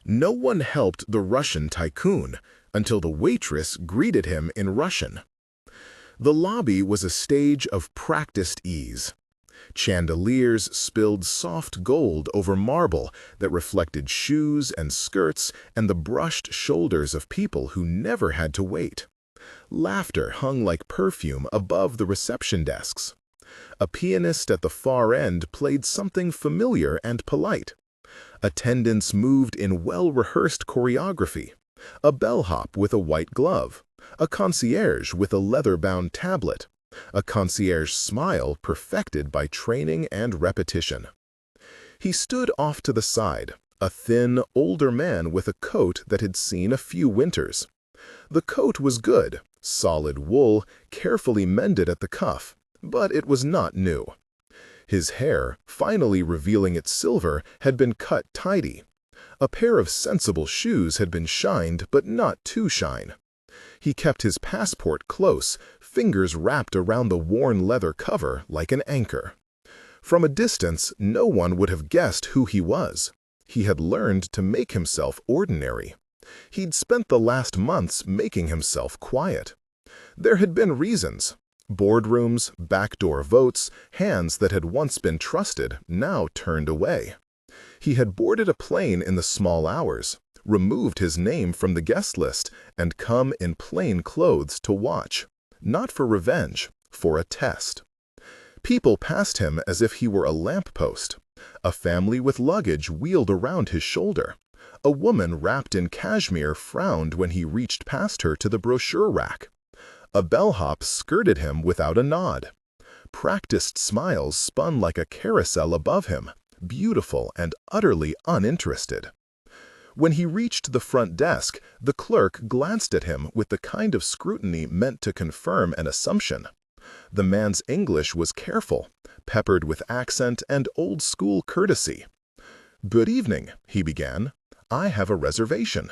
No one helped the Russian Tycoon until the waitress greeted him in Russian. The lobby was a stage of practiced ease. Chandeliers spilled soft gold over marble that reflected shoes and skirts and the brushed shoulders of people who never had to wait. Laughter hung like perfume above the reception desks. A pianist at the far end played something familiar and polite. Attendants moved in well-rehearsed choreography. A bellhop with a white glove. A concierge with a leather-bound tablet. A concierge smile perfected by training and repetition. He stood off to the side, a thin, older man with a coat that had seen a few winters. The coat was good, solid wool, carefully mended at the cuff, but it was not new. His hair, finally revealing its silver, had been cut tidy. A pair of sensible shoes had been shined, but not too shine. He kept his passport close, fingers wrapped around the worn leather cover like an anchor. From a distance, no one would have guessed who he was. He had learned to make himself ordinary. He'd spent the last months making himself quiet. There had been reasons. Boardrooms, backdoor votes, hands that had once been trusted, now turned away. He had boarded a plane in the small hours, removed his name from the guest list, and come in plain clothes to watch. Not for revenge, for a test. People passed him as if he were a lamppost. A family with luggage wheeled around his shoulder. A woman wrapped in cashmere frowned when he reached past her to the brochure rack. A bellhop skirted him without a nod. Practiced smiles spun like a carousel above him, beautiful and utterly uninterested. When he reached the front desk, the clerk glanced at him with the kind of scrutiny meant to confirm an assumption. The man's English was careful, peppered with accent and old-school courtesy. "Good evening," he began. "I have a reservation."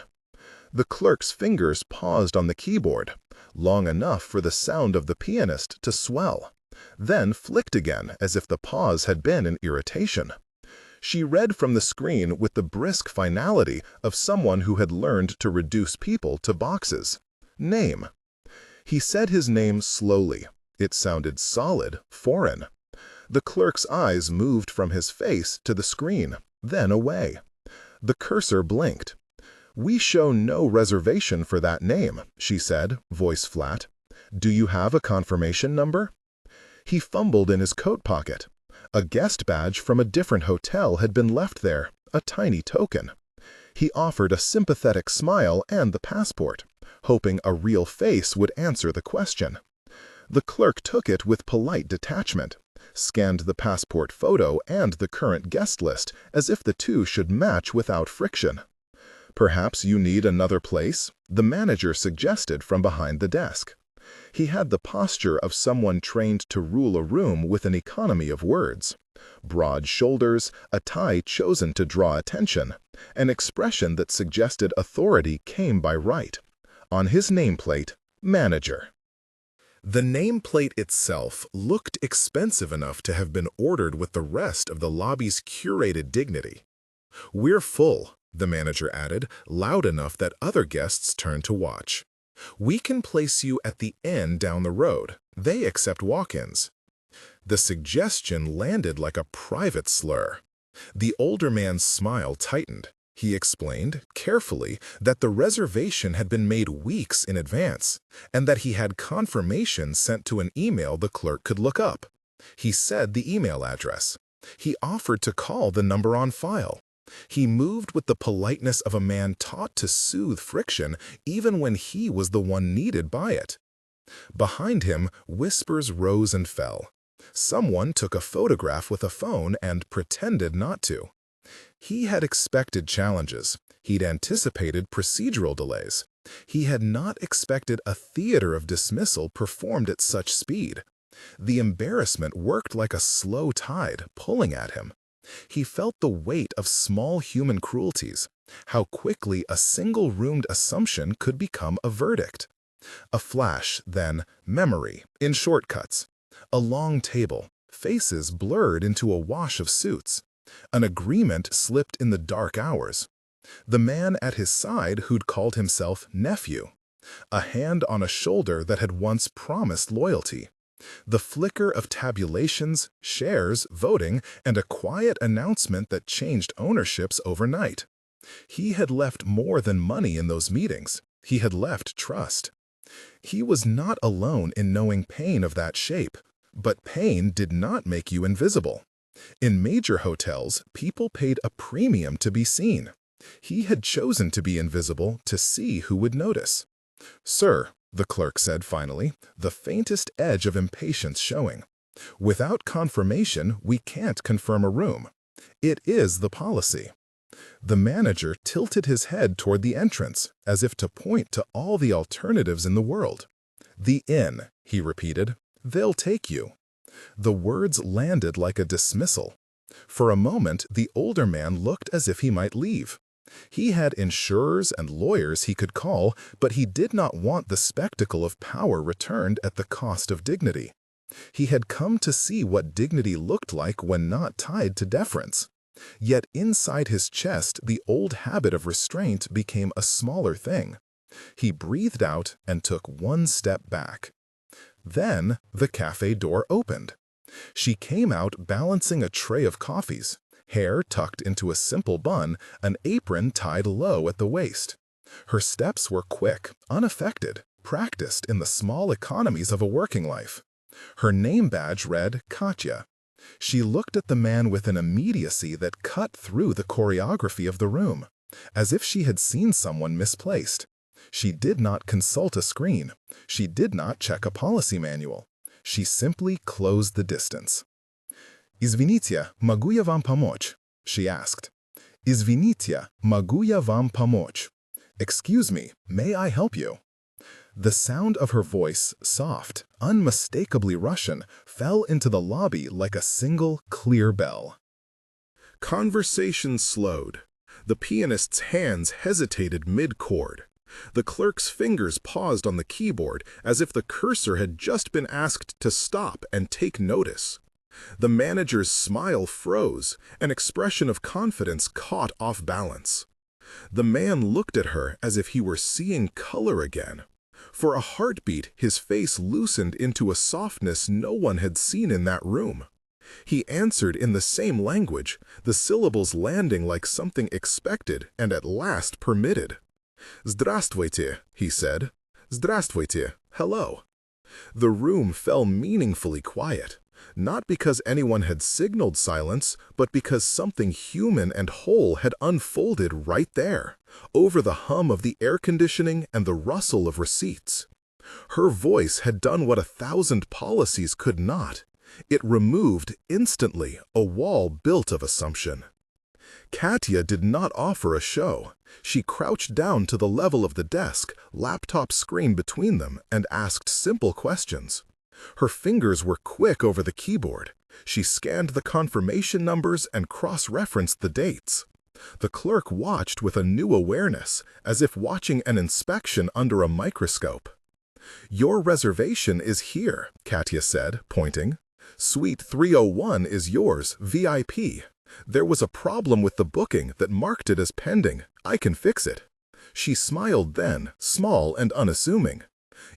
The clerk's fingers paused on the keyboard, long enough for the sound of the pianist to swell, then flicked again as if the pause had been an irritation. She read from the screen with the brisk finality of someone who had learned to reduce people to boxes. Name. He said his name slowly. It sounded solid, foreign. The clerk's eyes moved from his face to the screen, then away. The cursor blinked. "We show no reservation for that name," she said, voice flat. "Do you have a confirmation number?" He fumbled in his coat pocket. A guest badge from a different hotel had been left there, a tiny token. He offered a sympathetic smile and the passport, hoping a real face would answer the question. The clerk took it with polite detachment, scanned the passport photo and the current guest list as if the two should match without friction. "Perhaps you need another place?" the manager suggested from behind the desk. He had the posture of someone trained to rule a room with an economy of words. Broad shoulders, a tie chosen to draw attention, an expression that suggested authority came by right. On his nameplate, manager. The nameplate itself looked expensive enough to have been ordered with the rest of the lobby's curated dignity. "We're full," the manager added, loud enough that other guests turned to watch. "We can place you at the end down the road. They accept walk-ins." The suggestion landed like a private slur. The older man's smile tightened. He explained, carefully, that the reservation had been made weeks in advance, and that he had confirmation sent to an email the clerk could look up. He said the email address. He offered to call the number on file. He moved with the politeness of a man taught to soothe friction even when he was the one needed by it. Behind him, whispers rose and fell. Someone took a photograph with a phone and pretended not to. He had expected challenges. He'd anticipated procedural delays. He had not expected a theater of dismissal performed at such speed. The embarrassment worked like a slow tide, pulling at him. He felt the weight of small human cruelties, how quickly a single-roomed assumption could become a verdict. A flash, then memory, in shortcuts. A long table, faces blurred into a wash of suits. An agreement slipped in the dark hours. The man at his side who'd called himself nephew. A hand on a shoulder that had once promised loyalty. The flicker of tabulations, shares, voting, and a quiet announcement that changed ownerships overnight. He had left more than money in those meetings. He had left trust. He was not alone in knowing pain of that shape, but pain did not make you invisible. In major hotels, people paid a premium to be seen. He had chosen to be invisible to see who would notice. "Sir," the clerk said finally, the faintest edge of impatience showing. "Without confirmation, we can't confirm a room. It is the policy." The manager tilted his head toward the entrance, as if to point to all the alternatives in the world. "The inn," he repeated. "They'll take you." The words landed like a dismissal. For a moment, the older man looked as if he might leave. He had insurers and lawyers he could call, but he did not want the spectacle of power returned at the cost of dignity. He had come to see what dignity looked like when not tied to deference. Yet inside his chest, the old habit of restraint became a smaller thing. He breathed out and took one step back. Then the cafe door opened. She came out balancing a tray of coffees, hair tucked into a simple bun, an apron tied low at the waist. Her steps were quick, unaffected, practiced in the small economies of a working life. Her name badge read Katya. She looked at the man with an immediacy that cut through the choreography of the room, as if she had seen someone misplaced. She did not consult a screen. She did not check a policy manual. She simply closed the distance. "Извините, могу я вам помочь?" she asked. "Извините, могу я вам помочь?" "Excuse me, may I help you?" The sound of her voice, soft, unmistakably Russian, fell into the lobby like a single, clear bell. Conversation slowed. The pianist's hands hesitated mid-chord. The clerk's fingers paused on the keyboard as if the cursor had just been asked to stop and take notice. The manager's smile froze, an expression of confidence caught off balance. The man looked at her as if he were seeing color again. For a heartbeat, his face loosened into a softness no one had seen in that room. He answered in the same language, the syllables landing like something expected and at last permitted. "Здравствуйте," he said. "Здравствуйте, hello." The room fell meaningfully quiet, not because anyone had signaled silence, but because something human and whole had unfolded right there, over the hum of the air conditioning and the rustle of receipts. Her voice had done what 1,000 policies could not. It removed, instantly, a wall built of assumption. Katya did not offer a show. She crouched down to the level of the desk, laptop screen between them, and asked simple questions. Her fingers were quick over the keyboard. She scanned the confirmation numbers and cross-referenced the dates. The clerk watched with a new awareness, as if watching an inspection under a microscope. "Your reservation is here," Katya said, pointing. "Suite 301 is yours, VIP. There was a problem with the booking that marked it as pending. I can fix it." She smiled then, small and unassuming.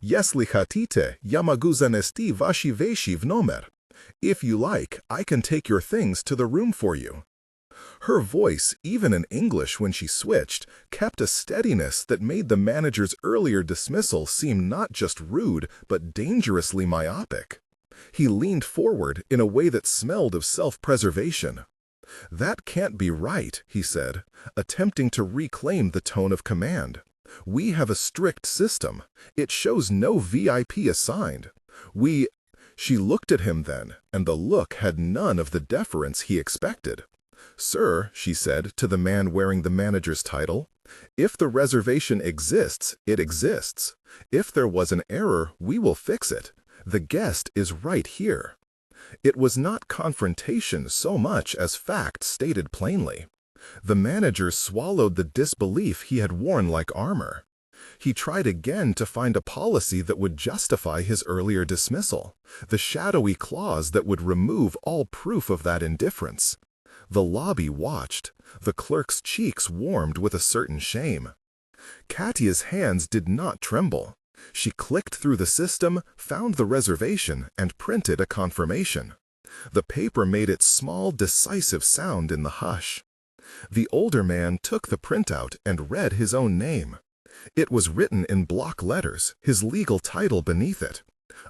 "Если хотите, я могу занести ваши вещи в номер. If you like, I can take your things to the room for you." Her voice, even in English when she switched, kept a steadiness that made the manager's earlier dismissal seem not just rude, but dangerously myopic. He leaned forward in a way that smelled of self-preservation. "That can't be right," he said, attempting to reclaim the tone of command. "We have a strict system. It shows no VIP assigned. She looked at him then, and the look had none of the deference he expected. "Sir," she said to the man wearing the manager's title, "if the reservation exists, it exists. If there was an error, we will fix it. The guest is right here." It was not confrontation so much as fact stated plainly. The manager swallowed the disbelief he had worn like armor. He tried again to find a policy that would justify his earlier dismissal, the shadowy clause that would remove all proof of that indifference. The lobby watched. The clerk's cheeks warmed with a certain shame. Katya's hands did not tremble. She clicked through the system, found the reservation, and printed a confirmation. The paper made its small, decisive sound in the hush. The older man took the printout and read his own name. It was written in block letters, his legal title beneath it.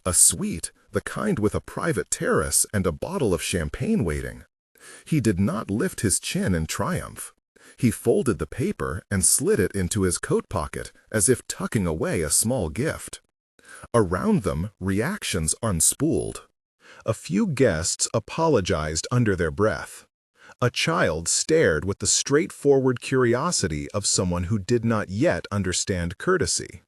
A suite, the kind with a private terrace and a bottle of champagne waiting. He did not lift his chin in triumph. He folded the paper and slid it into his coat pocket as if tucking away a small gift. Around them, reactions unspooled. A few guests apologized under their breath. A child stared with the straightforward curiosity of someone who did not yet understand courtesy.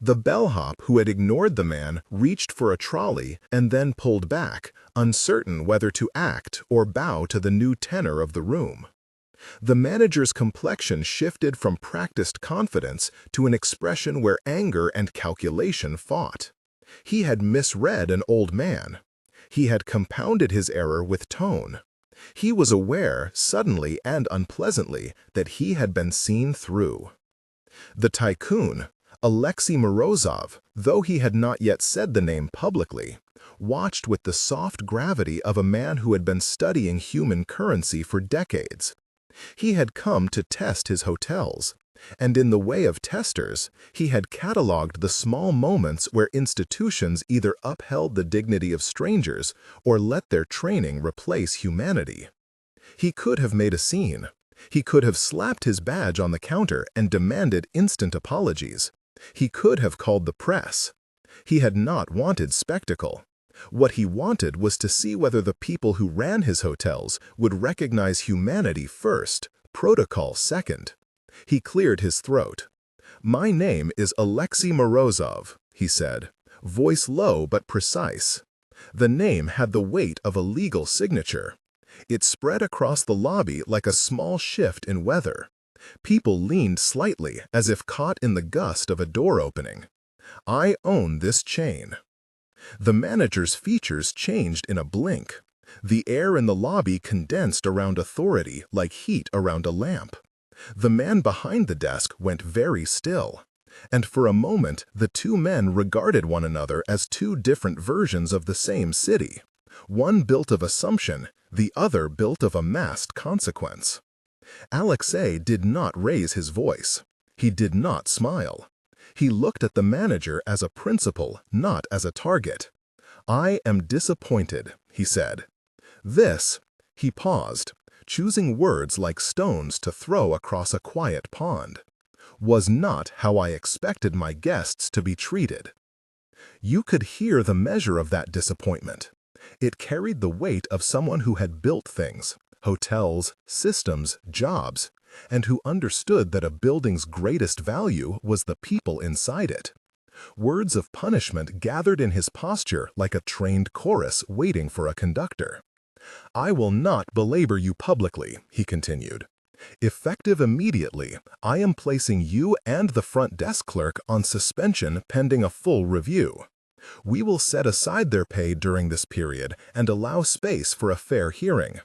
The bellhop who had ignored the man reached for a trolley and then pulled back, uncertain whether to act or bow to the new tenor of the room. The manager's complexion shifted from practiced confidence to an expression where anger and calculation fought. He had misread an old man. He had compounded his error with tone. He was aware, suddenly and unpleasantly, that he had been seen through. The Tycoon, Alexei Morozov, though he had not yet said the name publicly, watched with the soft gravity of a man who had been studying human currency for decades. He had come to test his hotels, and in the way of testers, he had catalogued the small moments where institutions either upheld the dignity of strangers or let their training replace humanity. He could have made a scene. He could have slapped his badge on the counter and demanded instant apologies. He could have called the press. He had not wanted spectacle. What he wanted was to see whether the people who ran his hotels would recognize humanity first, protocol second. He cleared his throat. "My name is Alexei Morozov," he said, voice low but precise. The name had the weight of a legal signature. It spread across the lobby like a small shift in weather. People leaned slightly as if caught in the gust of a door opening. "I own this chain." The manager's features changed in a blink. The air in the lobby condensed around authority like heat around a lamp. The man behind the desk went very still, and for a moment the two men regarded one another as two different versions of the same city, one built of assumption, the other built of amassed consequence. Alexei did not raise his voice. He did not smile. He looked at the manager as a principal, not as a target. "I am disappointed," he said. "This," he paused, choosing words like stones to throw across a quiet pond, "was not how I expected my guests to be treated." You could hear the measure of that disappointment. It carried the weight of someone who had built things, hotels, systems, jobs, and who understood that a building's greatest value was the people inside it. Words of punishment gathered in his posture like a trained chorus waiting for a conductor. "I will not belabor you publicly," he continued. "Effective immediately, I am placing you and the front desk clerk on suspension pending a full review. We will set aside their pay during this period and allow space for a fair hearing.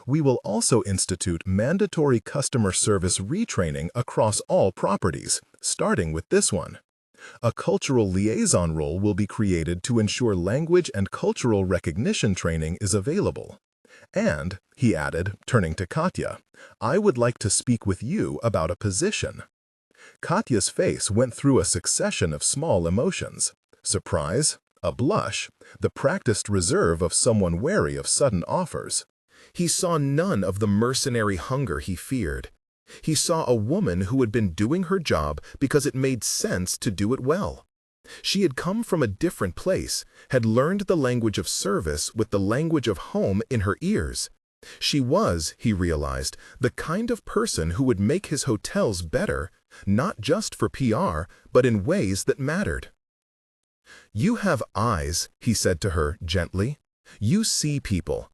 We will also institute mandatory customer service retraining across all properties, starting with this one. A cultural liaison role will be created to ensure language and cultural recognition training is available. And," he added, turning to Katya, "I would like to speak with you about a position." Katya's face went through a succession of small emotions: surprise, a blush, the practiced reserve of someone wary of sudden offers. He saw none of the mercenary hunger he feared. He saw a woman who had been doing her job because it made sense to do it well. She had come from a different place, had learned the language of service with the language of home in her ears. She was, he realized, the kind of person who would make his hotels better, not just for PR, but in ways that mattered. "You have eyes," he said to her gently. "You see people.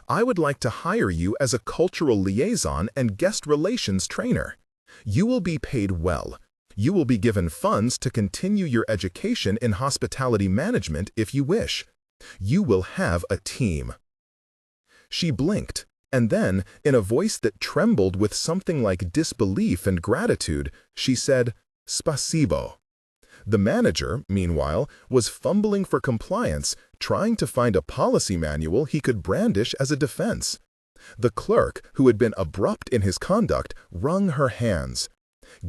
I would like to hire you as a cultural liaison and guest relations trainer. You will be paid well. You will be given funds to continue your education in hospitality management if you wish. You will have a team." She blinked. And then, in a voice that trembled with something like disbelief and gratitude, she said, "Spasibo." The manager, meanwhile, was fumbling for compliance, trying to find a policy manual he could brandish as a defense. The clerk, who had been abrupt in his conduct, wrung her hands.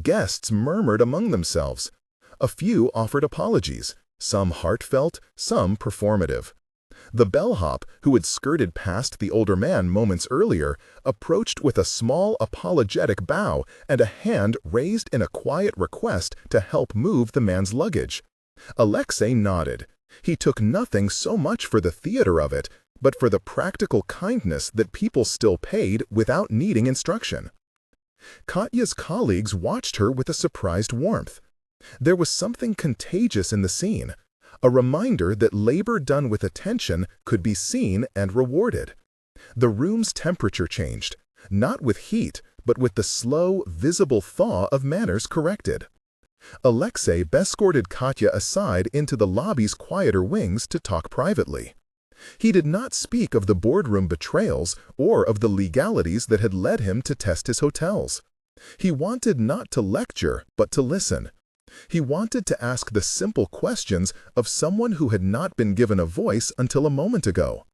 Guests murmured among themselves. A few offered apologies, some heartfelt, some performative. The bellhop, who had skirted past the older man moments earlier, approached with a small apologetic bow and a hand raised in a quiet request to help move the man's luggage. Alexei nodded. He took nothing so much for the theater of it, but for the practical kindness that people still paid without needing instruction. Katya's colleagues watched her with a surprised warmth. There was something contagious in the scene, a reminder that labor done with attention could be seen and rewarded. The room's temperature changed, not with heat, but with the slow, visible thaw of manners corrected. Alexei escorted Katya aside into the lobby's quieter wings to talk privately. He did not speak of the boardroom betrayals or of the legalities that had led him to test his hotels. He wanted not to lecture, but to listen. He wanted to ask the simple questions of someone who had not been given a voice until a moment ago.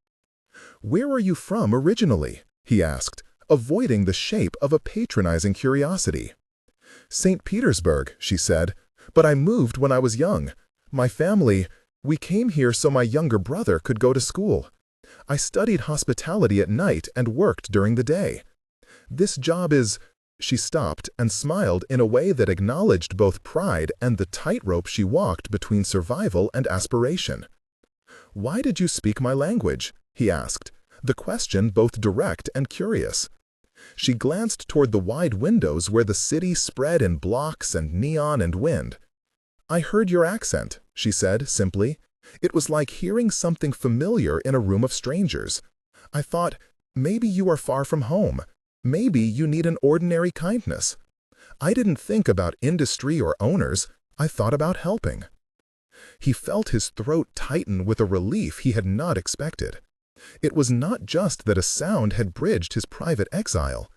"Where are you from originally?" he asked, avoiding the shape of a patronizing curiosity. "St. Petersburg," she said, "but I moved when I was young. My family, we came here so my younger brother could go to school. I studied hospitality at night and worked during the day. This job is—" She stopped and smiled in a way that acknowledged both pride and the tightrope she walked between survival and aspiration. "Why did you speak my language?" he asked, the question both direct and curious. She glanced toward the wide windows where the city spread in blocks and neon and wind. "I heard your accent," she said simply. "It was like hearing something familiar in a room of strangers. I thought, maybe you are far from home. Maybe you need an ordinary kindness. I didn't think about industry or owners. I thought about helping." He felt his throat tighten with a relief he had not expected. It was not just that a sound had bridged his private exile.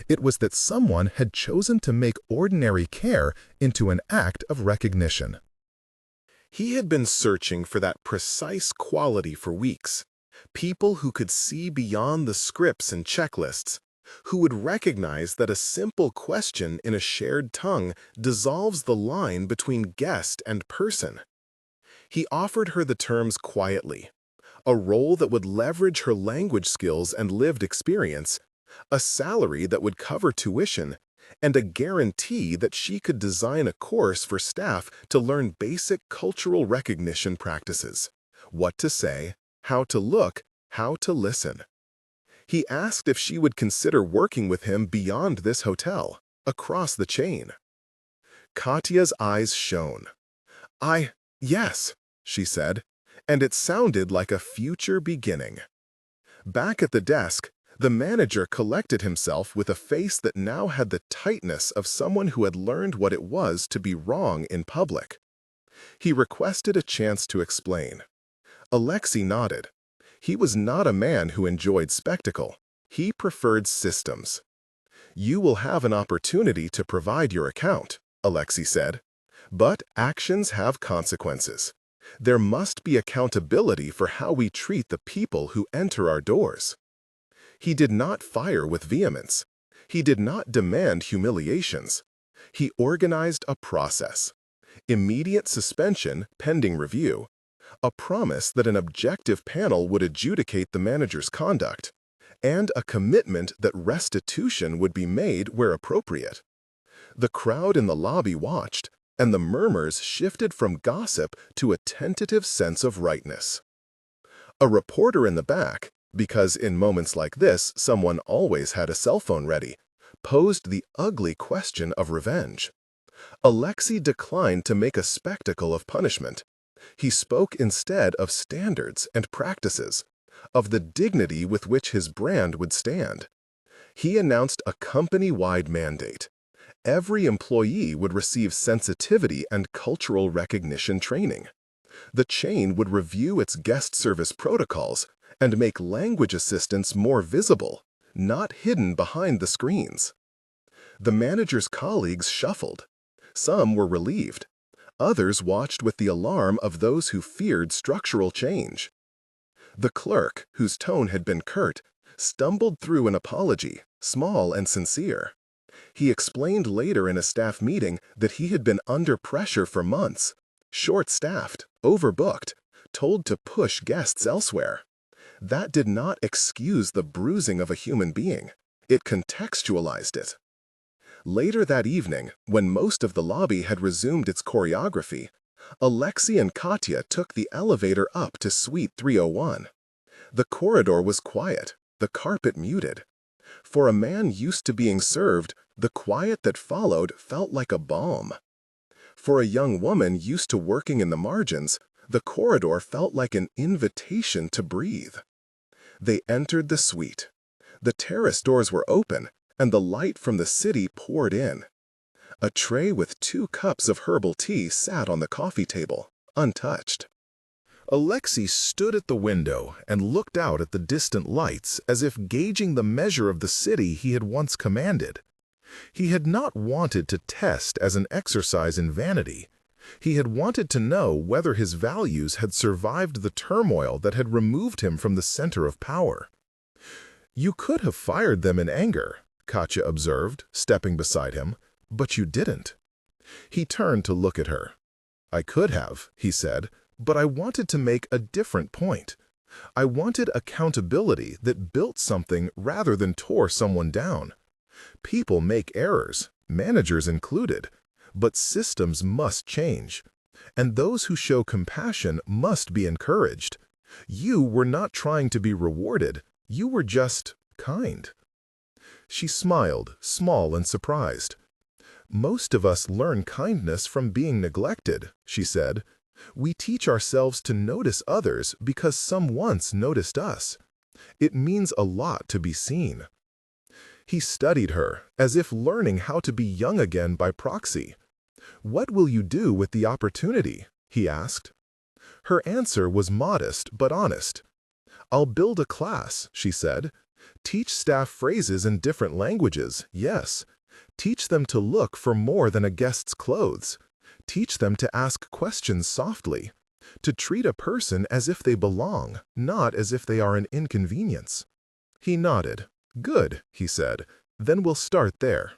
It was that someone had chosen to make ordinary care into an act of recognition. He had been searching for that precise quality for weeks. People who could see beyond the scripts and checklists, who would recognize that a simple question in a shared tongue dissolves the line between guest and person. He offered her the terms quietly, a role that would leverage her language skills and lived experience, a salary that would cover tuition, and a guarantee that she could design a course for staff to learn basic cultural recognition practices: what to say, how to look, how to listen. He asked if she would consider working with him beyond this hotel, across the chain. Katya's eyes shone. Yes, she said, and it sounded like a future beginning. Back at the desk, the manager collected himself with a face that now had the tightness of someone who had learned what it was to be wrong in public. He requested a chance to explain. Alexei nodded. He was not a man who enjoyed spectacle. He preferred systems. "You will have an opportunity to provide your account," Alexei said. "But actions have consequences. There must be accountability for how we treat the people who enter our doors." He did not fire with vehemence. He did not demand humiliations. He organized a process: immediate suspension pending review, a promise that an objective panel would adjudicate the manager's conduct, and a commitment that restitution would be made where appropriate. The crowd in the lobby watched, and the murmurs shifted from gossip to a tentative sense of rightness. A reporter in the back, because in moments like this someone always had a cell phone ready, posed the ugly question of revenge. Alexei declined to make a spectacle of punishment. He spoke instead of standards and practices, of the dignity with which his brand would stand. He announced a company-wide mandate. Every employee would receive sensitivity and cultural recognition training. The chain would review its guest service protocols and make language assistance more visible, not hidden behind the screens. The manager's colleagues shuffled. Some were relieved. Others watched with the alarm of those who feared structural change. The clerk, whose tone had been curt, stumbled through an apology, small and sincere. He explained later in a staff meeting that he had been under pressure for months, short-staffed, overbooked, told to push guests elsewhere. That did not excuse the bruising of a human being. It contextualized it. Later that evening, when most of the lobby had resumed its choreography, Alexei and Katya took the elevator up to Suite 301. The corridor was quiet, the carpet muted. For a man used to being served, the quiet that followed felt like a balm. For a young woman used to working in the margins, the corridor felt like an invitation to breathe. They entered the suite. The terrace doors were open, and the light from the city poured in. A tray with 2 cups of herbal tea sat on the coffee table, untouched. Alexei stood at the window and looked out at the distant lights as if gauging the measure of the city he had once commanded. He had not wanted to test as an exercise in vanity. He had wanted to know whether his values had survived the turmoil that had removed him from the center of power. "You could have fired them in anger," Katya observed, stepping beside him, "but you didn't." He turned to look at her. "I could have," he said, "but I wanted to make a different point. I wanted accountability that built something rather than tore someone down. People make errors, managers included, but systems must change, and those who show compassion must be encouraged. You were not trying to be rewarded, you were just kind." She smiled, small and surprised. "Most of us learn kindness from being neglected," she said. "We teach ourselves to notice others because some once noticed us. It means a lot to be seen." He studied her, as if learning how to be young again by proxy. "What will you do with the opportunity?" he asked. Her answer was modest but honest. "I'll build a class," she said. "Teach staff phrases in different languages, yes. Teach them to look for more than a guest's clothes. Teach them to ask questions softly. To treat a person as if they belong, not as if they are an inconvenience." He nodded. "Good," he said. "Then we'll start there."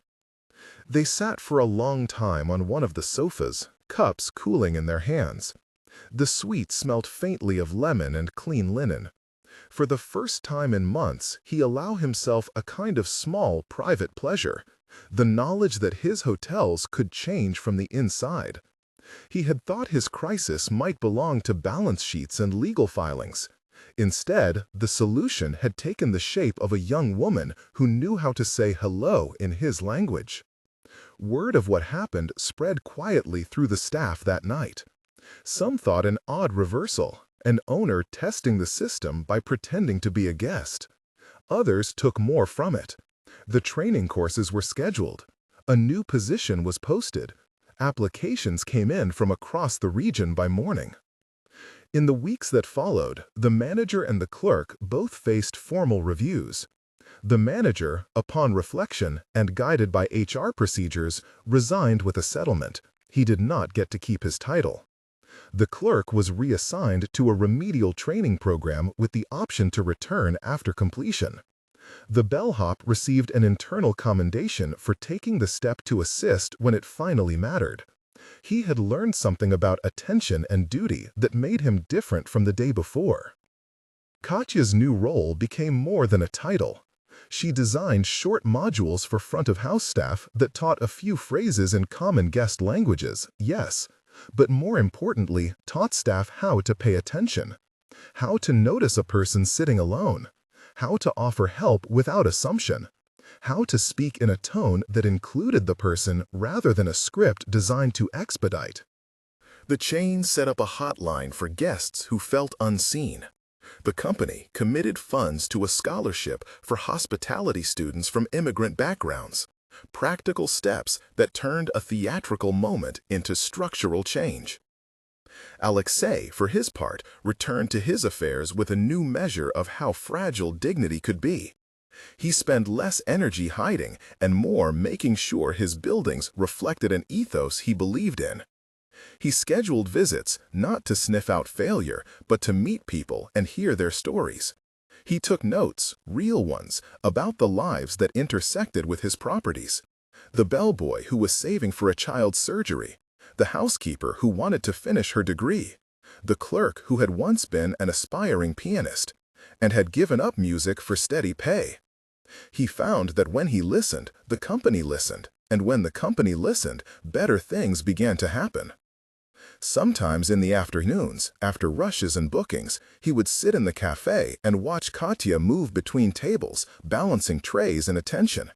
They sat for a long time on one of the sofas, cups cooling in their hands. The suite smelt faintly of lemon and clean linen. For the first time in months, he allowed himself a kind of small, private pleasure, the knowledge that his hotels could change from the inside. He had thought his crisis might belong to balance sheets and legal filings. Instead, the solution had taken the shape of a young woman who knew how to say hello in his language. Word of what happened spread quietly through the staff that night. Some thought an odd reversal, an owner testing the system by pretending to be a guest. Others took more from it. The training courses were scheduled. A new position was posted. Applications came in from across the region by morning. In the weeks that followed, the manager and the clerk both faced formal reviews. The manager, upon reflection and guided by HR procedures, resigned with a settlement. He did not get to keep his title. The clerk was reassigned to a remedial training program with the option to return after completion. The bellhop received an internal commendation for taking the step to assist when it finally mattered. He had learned something about attention and duty that made him different from the day before. Katya's new role became more than a title. She designed short modules for front-of-house staff that taught a few phrases in common guest languages, yes, but more importantly, taught staff how to pay attention, how to notice a person sitting alone, how to offer help without assumption, how to speak in a tone that included the person rather than a script designed to expedite. The chain set up a hotline for guests who felt unseen. The company committed funds to a scholarship for hospitality students from immigrant backgrounds, practical steps that turned a theatrical moment into structural change. Alexei, for his part, returned to his affairs with a new measure of how fragile dignity could be. He spent less energy hiding and more making sure his buildings reflected an ethos he believed in. He scheduled visits not to sniff out failure, but to meet people and hear their stories. He took notes, real ones, about the lives that intersected with his properties. The bellboy who was saving for a child's surgery, the housekeeper who wanted to finish her degree, the clerk who had once been an aspiring pianist and had given up music for steady pay. He found that when he listened, the company listened, and when the company listened, better things began to happen. Sometimes in the afternoons, after rushes and bookings, he would sit in the cafe and watch Katya move between tables, balancing trays and attention.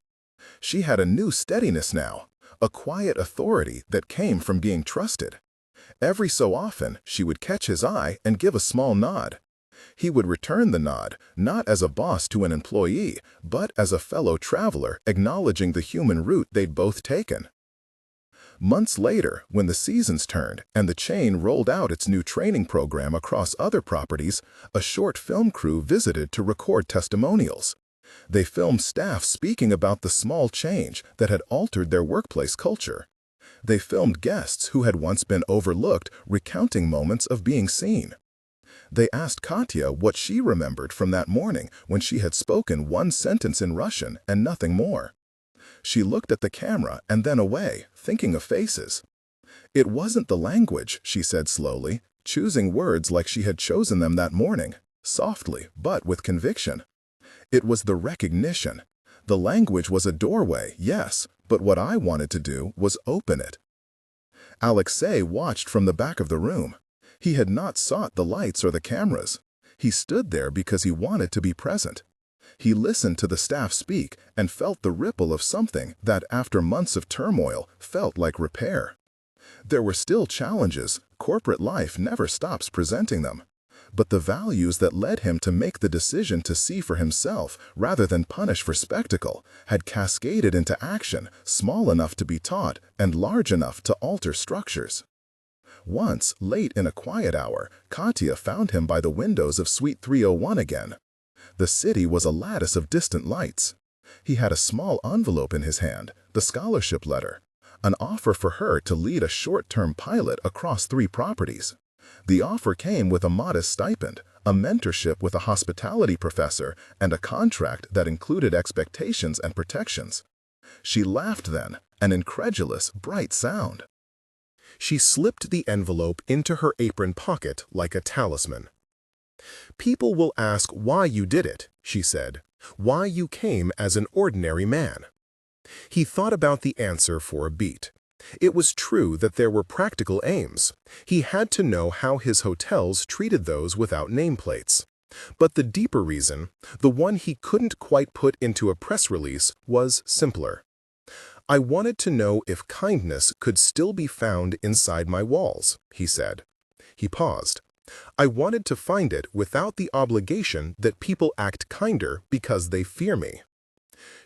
She had a new steadiness now, a quiet authority that came from being trusted. Every so often, she would catch his eye and give a small nod. He would return the nod, not as a boss to an employee, but as a fellow traveler acknowledging the human route they'd both taken. Months later, when the seasons turned and the chain rolled out its new training program across other properties, a short film crew visited to record testimonials. They filmed staff speaking about the small change that had altered their workplace culture. They filmed guests who had once been overlooked recounting moments of being seen. They asked Katya what she remembered from that morning when she had spoken one sentence in Russian and nothing more. She looked at the camera and then away, thinking of faces. It wasn't the language, she said slowly, choosing words like she had chosen them that morning, softly but with conviction. It was the recognition. The language was a doorway, yes, but what I wanted to do was open it. Alexei watched from the back of the room. He had not sought the lights or the cameras. He stood there because he wanted to be present. He listened to the staff speak and felt the ripple of something that, after months of turmoil, felt like repair. There were still challenges. Corporate life never stops presenting them. But the values that led him to make the decision to see for himself rather than punish for spectacle had cascaded into action, small enough to be taught and large enough to alter structures. Once, late in a quiet hour, Katya found him by the windows of Suite 301 again. The city was a lattice of distant lights. He had a small envelope in his hand, the scholarship letter, an offer for her to lead a short-term pilot across 3 properties. The offer came with a modest stipend, a mentorship with a hospitality professor, and a contract that included expectations and protections. She laughed then, an incredulous, bright sound. She slipped the envelope into her apron pocket like a talisman. "People will ask why you did it," she said, "why you came as an ordinary man." He thought about the answer for a beat. It was true that there were practical aims. He had to know how his hotels treated those without nameplates. But the deeper reason, the one he couldn't quite put into a press release, was simpler. "I wanted to know if kindness could still be found inside my walls," he said. He paused. "I wanted to find it without the obligation that people act kinder because they fear me."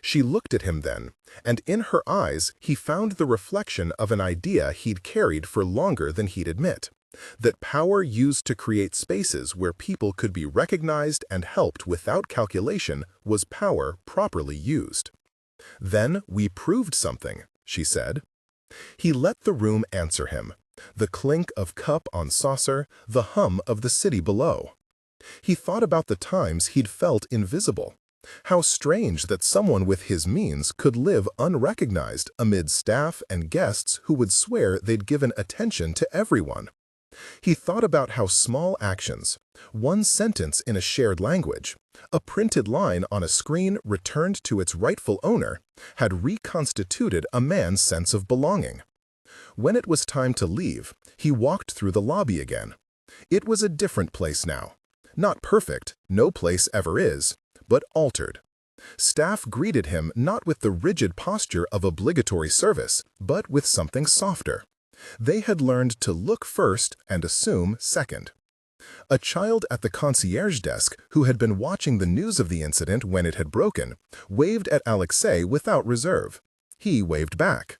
She looked at him then, and in her eyes he found the reflection of an idea he'd carried for longer than he'd admit, that power used to create spaces where people could be recognized and helped without calculation was power properly used. "Then we proved something," she said. He let the room answer him, the clink of cup on saucer, the hum of the city below. He thought about the times he'd felt invisible. How strange that someone with his means could live unrecognized amid staff and guests who would swear they'd given attention to everyone. He thought about how small actions, one sentence in a shared language, a printed line on a screen returned to its rightful owner, had reconstituted a man's sense of belonging. When it was time to leave, he walked through the lobby again. It was a different place now. Not perfect, no place ever is, but altered. Staff greeted him not with the rigid posture of obligatory service, but with something softer. They had learned to look first and assume second. A child at the concierge desk, who had been watching the news of the incident when it had broken, waved at Alexei without reserve. He waved back.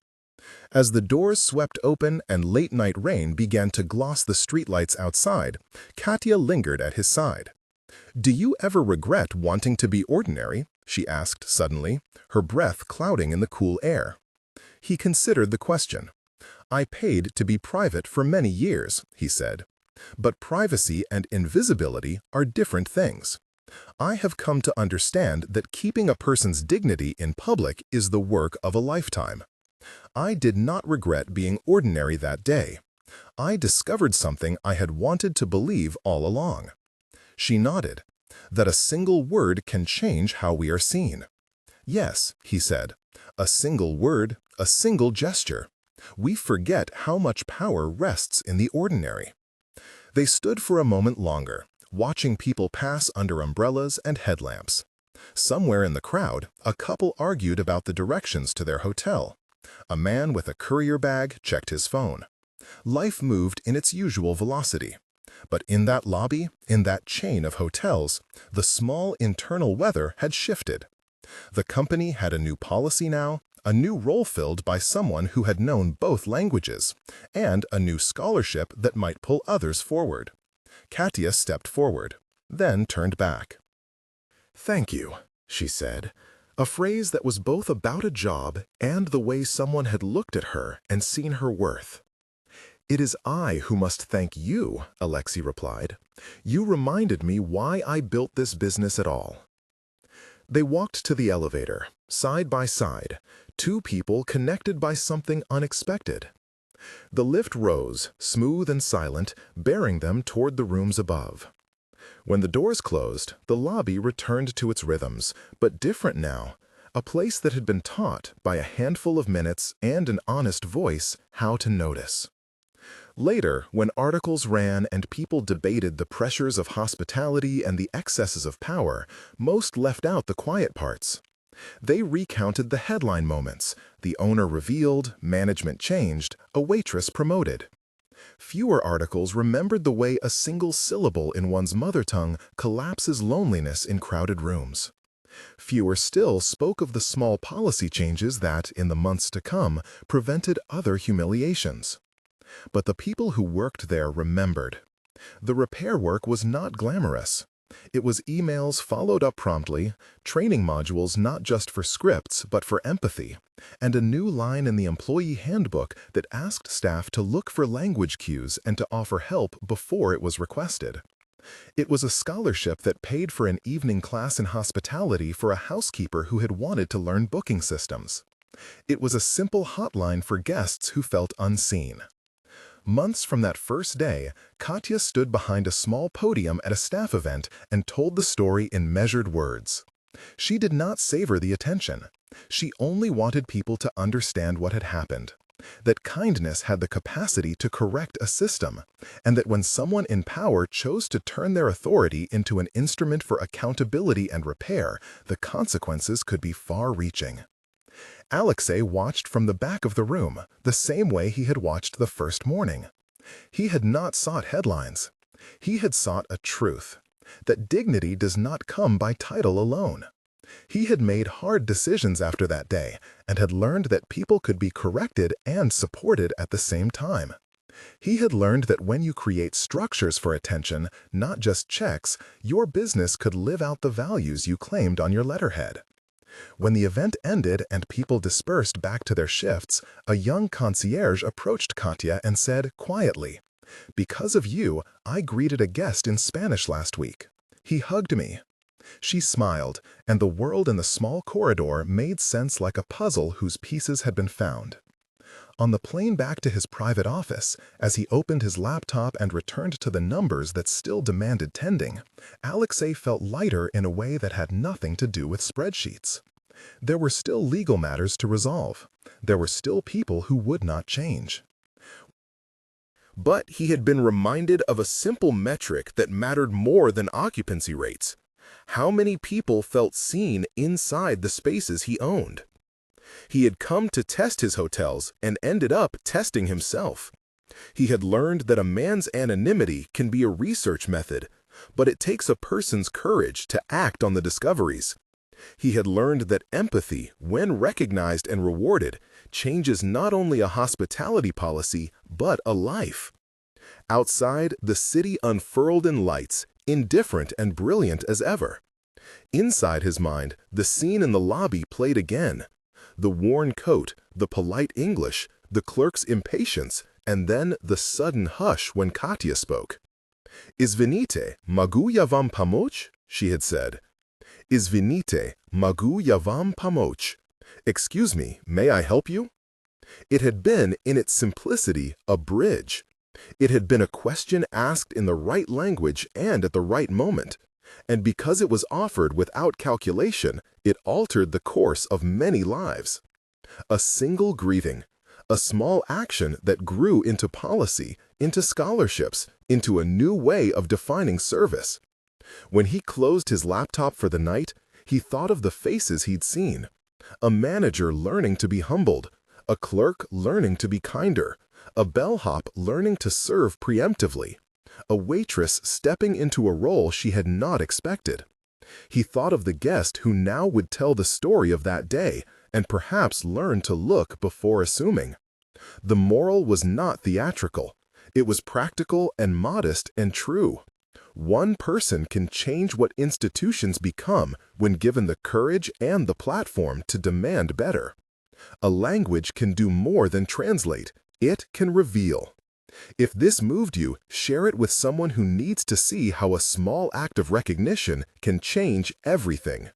As the doors swept open and late-night rain began to gloss the streetlights outside, Katya lingered at his side. "Do you ever regret wanting to be ordinary?" she asked suddenly, her breath clouding in the cool air. He considered the question. "I paid to be private for many years," he said. "But privacy and invisibility are different things. I have come to understand that keeping a person's dignity in public is the work of a lifetime. I did not regret being ordinary that day. I discovered something I had wanted to believe all along." She nodded. "That a single word can change how we are seen." "Yes," he said. "A single word, a single gesture. We forget how much power rests in the ordinary." They stood for a moment longer, watching people pass under umbrellas and headlamps. Somewhere in the crowd, a couple argued about the directions to their hotel. A man with a courier bag checked his phone. Life moved in its usual velocity. But in that lobby, in that chain of hotels, the small internal weather had shifted. The company had a new policy now, a new role filled by someone who had known both languages, and a new scholarship that might pull others forward. Katya stepped forward, then turned back. "Thank you," she said, a phrase that was both about a job and the way someone had looked at her and seen her worth. "It is I who must thank you," Alexei replied. "You reminded me why I built this business at all." They walked to the elevator, side by side, two people connected by something unexpected. The lift rose, smooth and silent, bearing them toward the rooms above. When the doors closed, the lobby returned to its rhythms, but different now, a place that had been taught by a handful of minutes and an honest voice how to notice. Later, when articles ran and people debated the pressures of hospitality and the excesses of power, most left out the quiet parts. They recounted the headline moments: the owner revealed, management changed, a waitress promoted. Fewer articles remembered the way a single syllable in one's mother tongue collapses loneliness in crowded rooms. Fewer still spoke of the small policy changes that, in the months to come, prevented other humiliations. But the people who worked there remembered. The repair work was not glamorous. It was emails followed up promptly, training modules not just for scripts but for empathy, and a new line in the employee handbook that asked staff to look for language cues and to offer help before it was requested. It was a scholarship that paid for an evening class in hospitality for a housekeeper who had wanted to learn booking systems. It was a simple hotline for guests who felt unseen. Months from that first day, Katya stood behind a small podium at a staff event and told the story in measured words. She did not savor the attention. She only wanted people to understand what had happened, that kindness had the capacity to correct a system, and that when someone in power chose to turn their authority into an instrument for accountability and repair, the consequences could be far-reaching. Alexei watched from the back of the room, the same way he had watched the first morning. He had not sought headlines. He had sought a truth, that dignity does not come by title alone. He had made hard decisions after that day and had learned that people could be corrected and supported at the same time. He had learned that when you create structures for attention, not just checks, your business could live out the values you claimed on your letterhead. When the event ended and people dispersed back to their shifts, a young concierge approached Katya and said quietly, "Because of you, I greeted a guest in Spanish last week. He hugged me." She smiled, and the world in the small corridor made sense like a puzzle whose pieces had been found. On the plane back to his private office, as he opened his laptop and returned to the numbers that still demanded tending, Alexei felt lighter in a way that had nothing to do with spreadsheets. There were still legal matters to resolve. There were still people who would not change. But he had been reminded of a simple metric that mattered more than occupancy rates. How many people felt seen inside the spaces he owned? He had come to test his hotels and ended up testing himself. He had learned that a man's anonymity can be a research method, but it takes a person's courage to act on the discoveries. He had learned that empathy, when recognized and rewarded, changes not only a hospitality policy, but a life. Outside, the city unfurled in lights, indifferent and brilliant as ever. Inside his mind, the scene in the lobby played again. The worn coat, the polite English, the clerk's impatience, and then the sudden hush when Katya spoke. "Izvinite, mogu ya vam pomoch?" she had said. "Izvinite, mogu ya vam pomoch?" Excuse me, may I help you? It had been, in its simplicity, a bridge. It had been a question asked in the right language and at the right moment. And because it was offered without calculation, it altered the course of many lives. A single greeting, a small action that grew into policy, into scholarships, into a new way of defining service. When he closed his laptop for the night, he thought of the faces he'd seen. A manager learning to be humbled, a clerk learning to be kinder, a bellhop learning to serve preemptively, a waitress stepping into a role she had not expected. He thought of the guest who now would tell the story of that day and perhaps learn to look before assuming. The moral was not theatrical. It was practical and modest and true. One person can change what institutions become when given the courage and the platform to demand better. A language can do more than translate. It can reveal. If this moved you, share it with someone who needs to see how a small act of recognition can change everything.